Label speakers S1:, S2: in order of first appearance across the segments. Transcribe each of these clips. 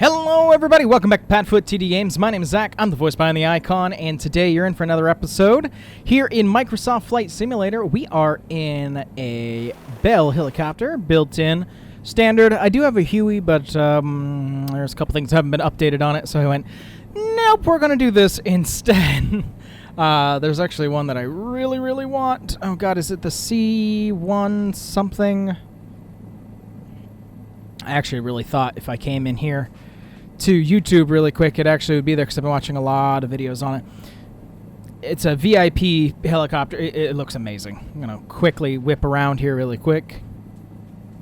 S1: Hello everybody, welcome back to PadFootTD Games. My name is Zach, I'm the voice behind the icon, and today you're in for another episode. Here in Microsoft Flight Simulator, we are in a Bell helicopter, built in, standard. I do have a Huey, but there's a couple things that haven't been updated on it, so I went, nope, we're going to do this instead. There's actually one that I really want. Oh god, is it the C1 something? I actually really thought if I came in here to YouTube really quick, it actually would be there because I've been watching a lot of videos on it. It's a VIP helicopter. It looks amazing. I'm going to quickly whip around here really quick.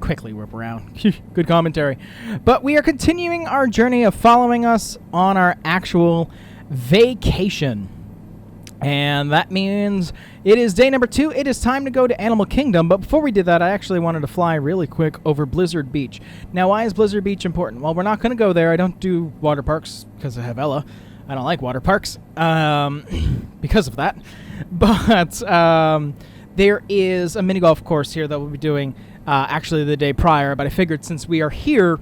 S1: Quickly whip around. Good commentary. But we are continuing our journey of following us on our actual vacation. And that means it is day number 2. It is time to go to Animal Kingdom. But before we did that, I actually wanted to fly really quick over Blizzard Beach. Now, why is Blizzard Beach important? Well, we're not going to go there. I don't do water parks because I have Ella. I don't like water parks because of that. But there is a mini golf course here that we'll be doing actually the day prior. But I figured since we are here,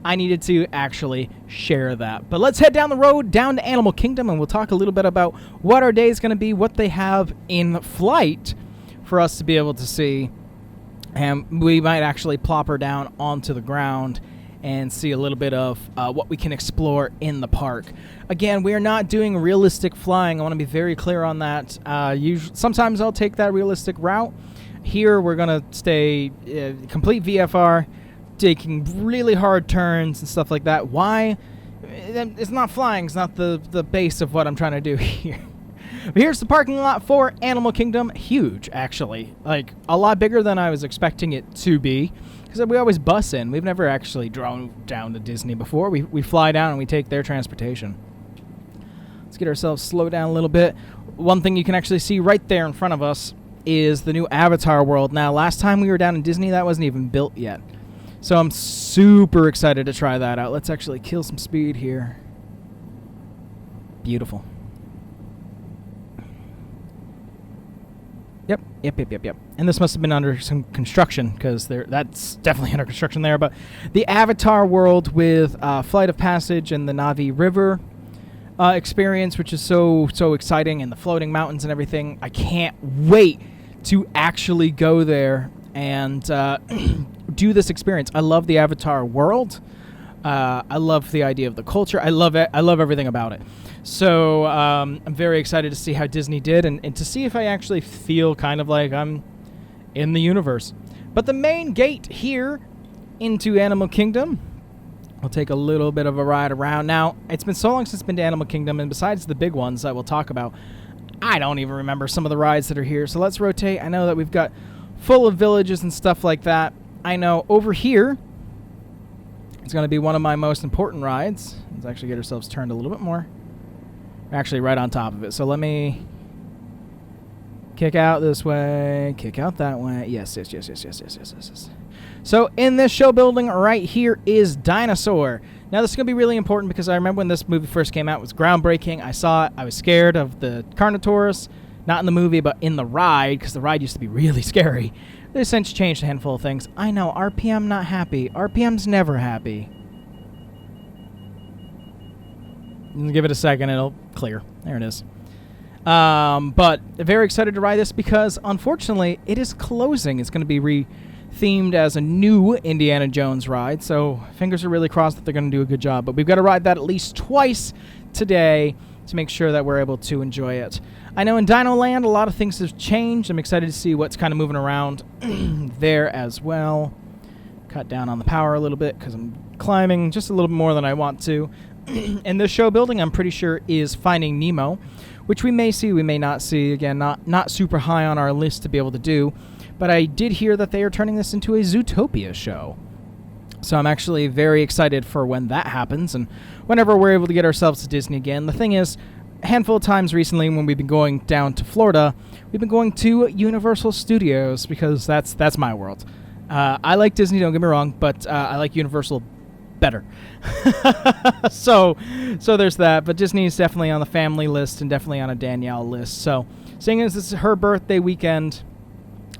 S1: I needed to actually share that. But let's head down the road, down to Animal Kingdom, and we'll talk a little bit about what our day is going to be, what they have in flight for us to be able to see. And we might actually plop her down onto the ground and see a little bit of what we can explore in the park. Again, we are not doing realistic flying. I want to be very clear on that. Sometimes I'll take that realistic route. Here, we're going to stay complete VFR, taking really hard turns and stuff like that. Why? It's not flying. It's not the base of what I'm trying to do here. But here's the parking lot for Animal Kingdom. Huge, actually. Like, a lot bigger than I was expecting it to be. Because we always bus in. We've never actually drove down to Disney before. We fly down and we take their transportation. Let's get ourselves slowed down a little bit. One thing you can actually see right there in front of us is the new Avatar world. Now, last time we were down in Disney, that wasn't even built yet. So I'm super excited to try that out. Let's actually kill some speed here. Beautiful. Yep. And this must have been under some construction, because that's definitely under construction there. But the Avatar world with Flight of Passage and the Navi River experience, which is so exciting, and the floating mountains and everything. I can't wait to actually go there and do this experience. I love the Avatar world. I love the idea of the culture. I love it. I love everything about it. So I'm very excited to see how Disney did and to see if I actually feel kind of like I'm in the universe. But the main gate here into Animal Kingdom, we'll take a little bit of a ride around. Now, it's been so long since I've been to Animal Kingdom, and besides the big ones that we'll talk about, I don't even remember some of the rides that are here. So let's rotate. I know that we've got full of villages and stuff like that. I know over here it's going to be one of my most important rides. Let's actually get ourselves turned a little bit more. We're actually right on top of it. So let me kick out this way, kick out that way. Yes. So in this show building right here is Dinosaur. Now this is going to be really important because I remember when this movie first came out, it was groundbreaking. I saw it. I was scared of the Carnotaurus. Not in the movie, but in the ride, because the ride used to be really scary. They've since changed a handful of things. I know, RPM not happy. RPM's never happy. Give it a second, it'll clear. There it is. But very excited to ride this because, unfortunately, it is closing. It's going to be re-themed as a new Indiana Jones ride, so fingers are really crossed that they're going to do a good job. But we've got to ride that at least twice today to make sure that we're able to enjoy it. I know in Dino Land, a lot of things have changed. I'm excited to see what's kind of moving around there as well. Cut down on the power a little bit because I'm climbing just a little bit more than I want to. And this show building, I'm pretty sure, is Finding Nemo, which we may see, we may not see. Again, not super high on our list to be able to do. But I did hear that they are turning this into a Zootopia show. So I'm actually very excited for when that happens and whenever we're able to get ourselves to Disney again. The thing is, a handful of times recently when we've been going down to Florida, we've been going to Universal Studios because that's my world. I like Disney, don't get me wrong, but I like Universal better. so there's that. But Disney is definitely on the family list and definitely on a Danielle list. So seeing as this is her birthday weekend,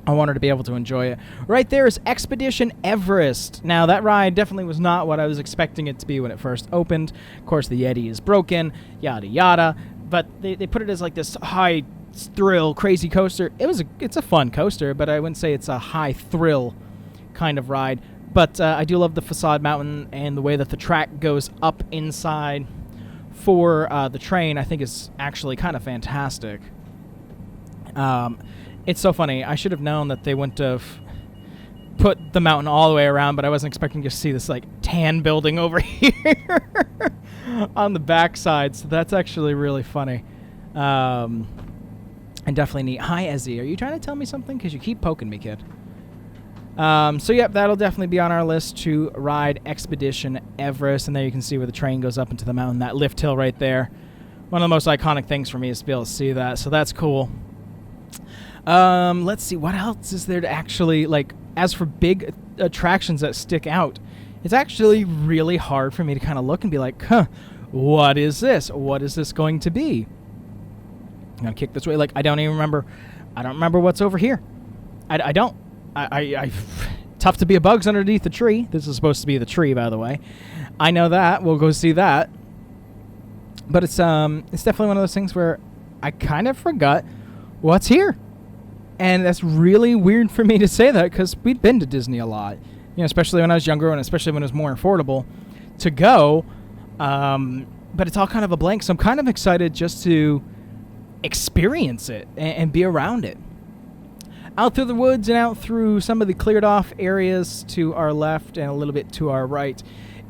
S1: I want her to be able to enjoy it. Right there is Expedition Everest. Now, that ride definitely was not what I was expecting it to be when it first opened. Of course, the Yeti is broken, yada yada. But they put it as like this high thrill, crazy coaster. It's a fun coaster, but I wouldn't say it's a high thrill kind of ride. But I do love the facade mountain, and the way that the track goes up inside for the train, I think is actually kind of fantastic. It's so funny. I should have known that they wouldn't have put the mountain all the way around, but I wasn't expecting to see this like tan building over here on the backside. So that's actually really funny. And definitely neat. Hi, Ezzy. Are you trying to tell me something? Because you keep poking me, kid. So, yep, that'll definitely be on our list to ride Expedition Everest. And there you can see where the train goes up into the mountain, that lift hill right there. One of the most iconic things for me is to be able to see that. So that's cool. Let's see, what else is there to actually, like, as for big attractions that stick out, it's actually really hard for me to kind of look and be like, huh, what is this? What is this going to be? I'm going to kick this way. Like, I don't remember what's over here. I don't. Tough to be a bugs underneath the tree. This is supposed to be the tree, by the way. I know that. We'll go see that. But it's definitely one of those things where I kind of forgot what's here. And that's really weird for me to say that, because we've been to Disney a lot, especially when I was younger and especially when it was more affordable to go. But it's all kind of a blank, so I'm kind of excited just to experience it and be around it. Out through the woods and out through some of the cleared off areas to our left and a little bit to our right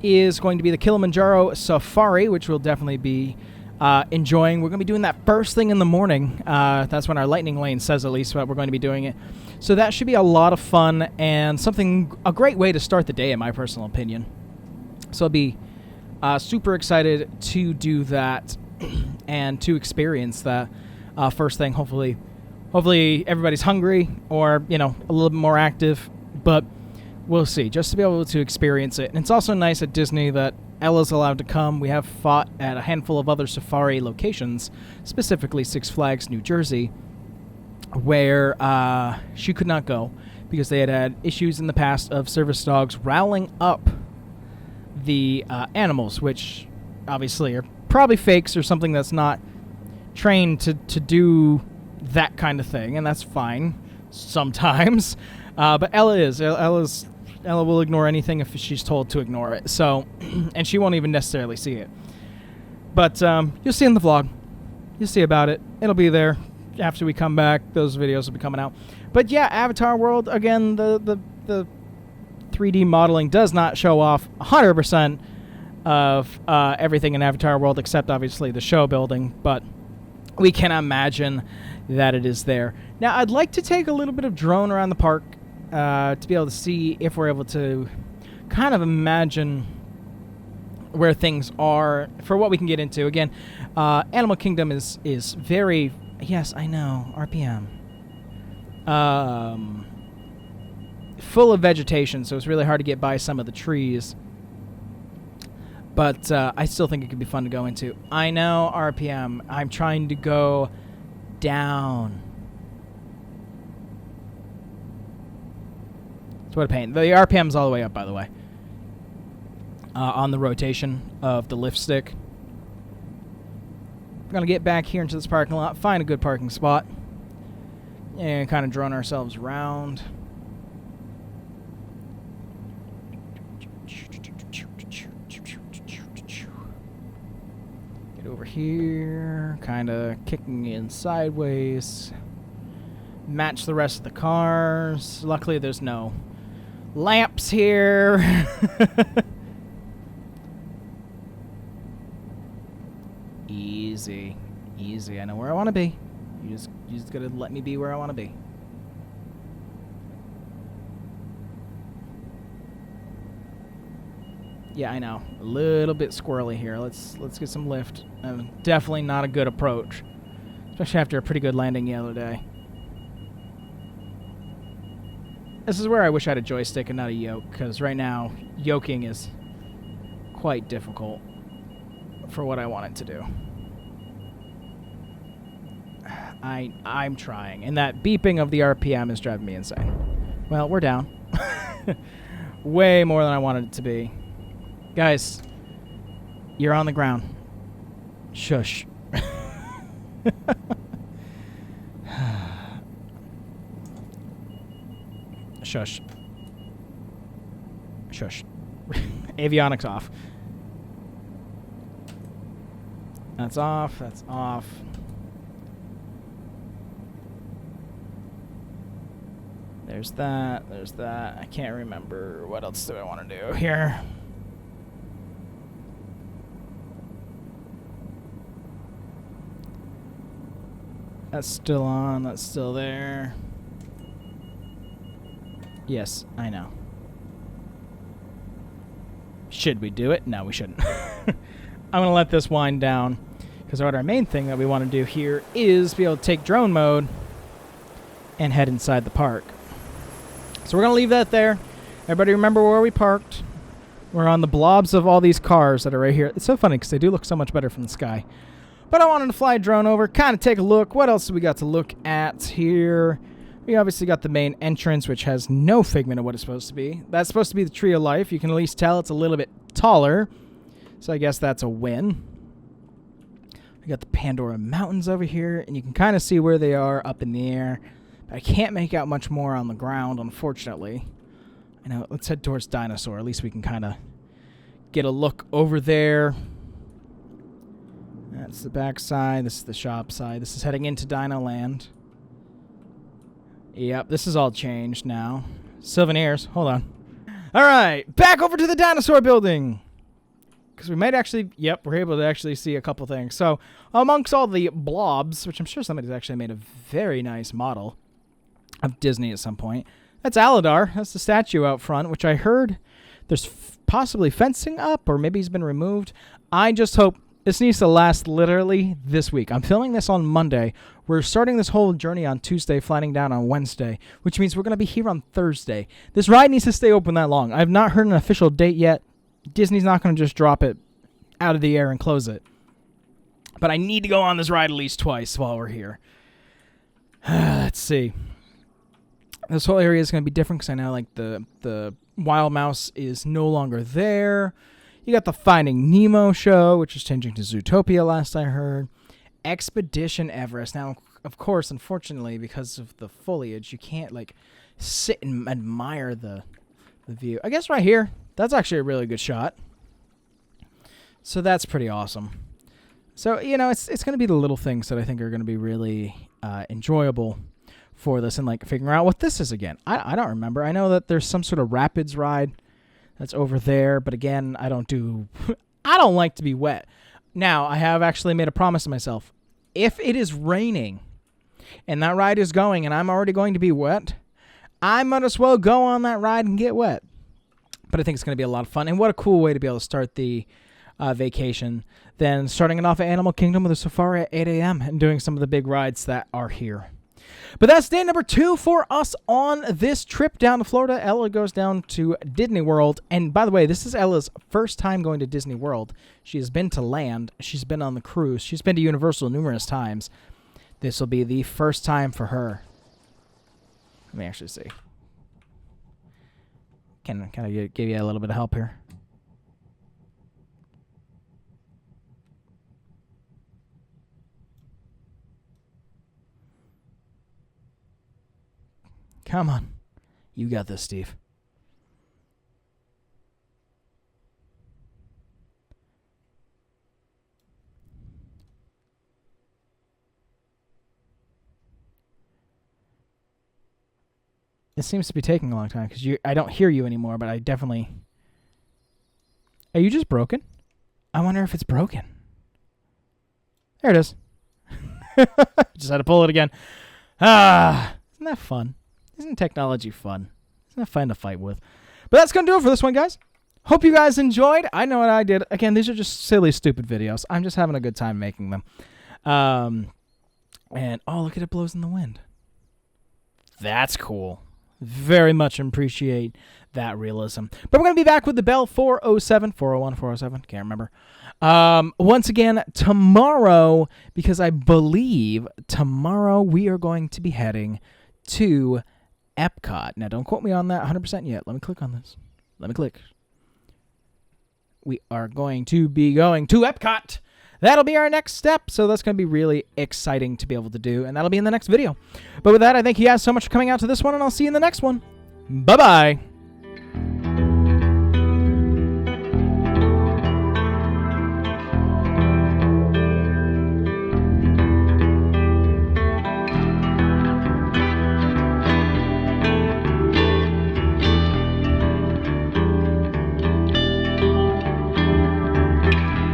S1: is going to be the Kilimanjaro Safari, which we'll definitely be enjoying. We're going to be doing that first thing in the morning. That's when our lightning lane says, at least, that we're going to be doing it. So that should be a lot of fun and a great way to start the day, in my personal opinion. So I'll be super excited to do that and to experience that first thing. Hopefully everybody's hungry or, a little bit more active, but we'll see. Just to be able to experience it. And it's also nice at Disney that Ella's allowed to come. We have fought at a handful of other safari locations, specifically Six Flags, New Jersey, where she could not go because they had issues in the past of service dogs rowling up the animals, which obviously are probably fakes or something that's not trained to do that kind of thing, and that's fine sometimes. But Ella is. Ella will ignore anything if she's told to ignore it. So, and she won't even necessarily see it. But you'll see in the vlog. You'll see about it. It'll be there after we come back. Those videos will be coming out. But yeah, Avatar World, again, the 3D modeling does not show off 100% of everything in Avatar World, except obviously the show building. But we can imagine that it is there. Now, I'd like to take a little bit of drone around the park to be able to see if we're able to kind of imagine where things are for what we can get into. Again, Animal Kingdom is very, yes, I know, RPM. Full of vegetation, so it's really hard to get by some of the trees. But I still think it could be fun to go into. I know, RPM. I'm trying to go down. It's what a pain. The RPM's all the way up, by the way. On the rotation of the lift stick. We're going to get back here into this parking lot, find a good parking spot, and kind of drone ourselves around. Get over here, kind of kicking in sideways. Match the rest of the cars. Luckily, there's no lamps here. Easy. Easy. I know where I want to be. You just gotta let me be where I want to be. Yeah, I know. A little bit squirrely here. Let's get some lift. Definitely not a good approach. Especially after a pretty good landing the other day. This is where I wish I had a joystick and not a yoke, because right now, yoking is quite difficult for what I want it to do. I'm trying. And that beeping of the RPM is driving me insane. Well, we're down. Way more than I wanted it to be. Guys, you're on the ground. Shush. Shush. Shush. Avionics off. That's off. That's off. There's that. There's that. I can't remember. What else do I want to do here? That's still on. That's still there. Yes, I know. Should we do it? No, we shouldn't. I'm going to let this wind down because our main thing that we want to do here is be able to take drone mode and head inside the park. So we're going to leave that there. Everybody remember where we parked. We're on the blobs of all these cars that are right here. It's so funny because they do look so much better from the sky. But I wanted to fly a drone over, kind of take a look. What else do we got to look at here? We obviously got the main entrance, which has no figment of what it's supposed to be. That's supposed to be the Tree of Life. You can at least tell it's a little bit taller. So I guess that's a win. We got the Pandora Mountains over here, and you can kind of see where they are up in the air. But I can't make out much more on the ground, unfortunately. I know. Let's head towards Dinosaur. At least we can kind of get a look over there. That's the back side. This is the shop side. This is heading into Dino Land. Yep, this is all changed now. Souvenirs. Hold on. All right, back over to the dinosaur building. Because we might actually, yep, we're able to actually see a couple things. So, amongst all the blobs, which I'm sure somebody's actually made a very nice model of Disney at some point. That's Aladar. That's the statue out front, which I heard there's possibly fencing up, or maybe he's been removed. I just hope this needs to last literally this week. I'm filming this on Monday. We're starting this whole journey on Tuesday, flying down on Wednesday, which means we're going to be here on Thursday. This ride needs to stay open that long. I've not heard an official date yet. Disney's not going to just drop it out of the air and close it. But I need to go on this ride at least twice while we're here. Let's see. This whole area is going to be different because I know like the Wild Mouse is no longer there. You got the Finding Nemo show, which is changing to Zootopia last I heard. Expedition Everest. Now, of course, unfortunately, because of the foliage, you can't like sit and admire the view. I guess right here, that's actually a really good shot. So that's pretty awesome. So, you know, it's going to be the little things that I think are going to be really enjoyable for this and like figuring out what this is again. I don't remember. I know that there's some sort of rapids ride that's over there, but again, I don't like to be wet. Now, I have actually made a promise to myself. If it is raining and that ride is going and I'm already going to be wet, I might as well go on that ride and get wet. But I think it's going to be a lot of fun. And what a cool way to be able to start the vacation than starting it off at Animal Kingdom with a safari at 8 a.m. and doing some of the big rides that are here. But that's day number 2 for us on this trip down to Florida. Ella goes down to Disney World. And by the way, this is Ella's first time going to Disney World. She has been to land. She's been on the cruise. She's been to Universal numerous times. This will be the first time for her. Let me actually see. Can I give you a little bit of help here? Come on. You got this, Steve. It seems to be taking a long time because I don't hear you anymore, but I definitely... Are you just broken? I wonder if it's broken. There it is. Just had to pull it again. Isn't that fun? Isn't technology fun? Isn't that fun to fight with? But that's going to do it for this one, guys. Hope you guys enjoyed. I know what I did. Again, these are just silly, stupid videos. I'm just having a good time making them. And, oh, look at it blows in the wind. That's cool. Very much appreciate that realism. But we're going to be back with the Bell 407, 401, 407, can't remember. Once again, tomorrow, because I believe tomorrow we are going to be heading to Epcot. Now, don't quote me on that 100% yet. Let me click on this. Let me click. We are going to be going to Epcot. That'll be our next step, so that's going to be really exciting to be able to do, and that'll be in the next video. But with that, I thank you guys so much for coming out to this one, and I'll see you in the next one. Bye-bye.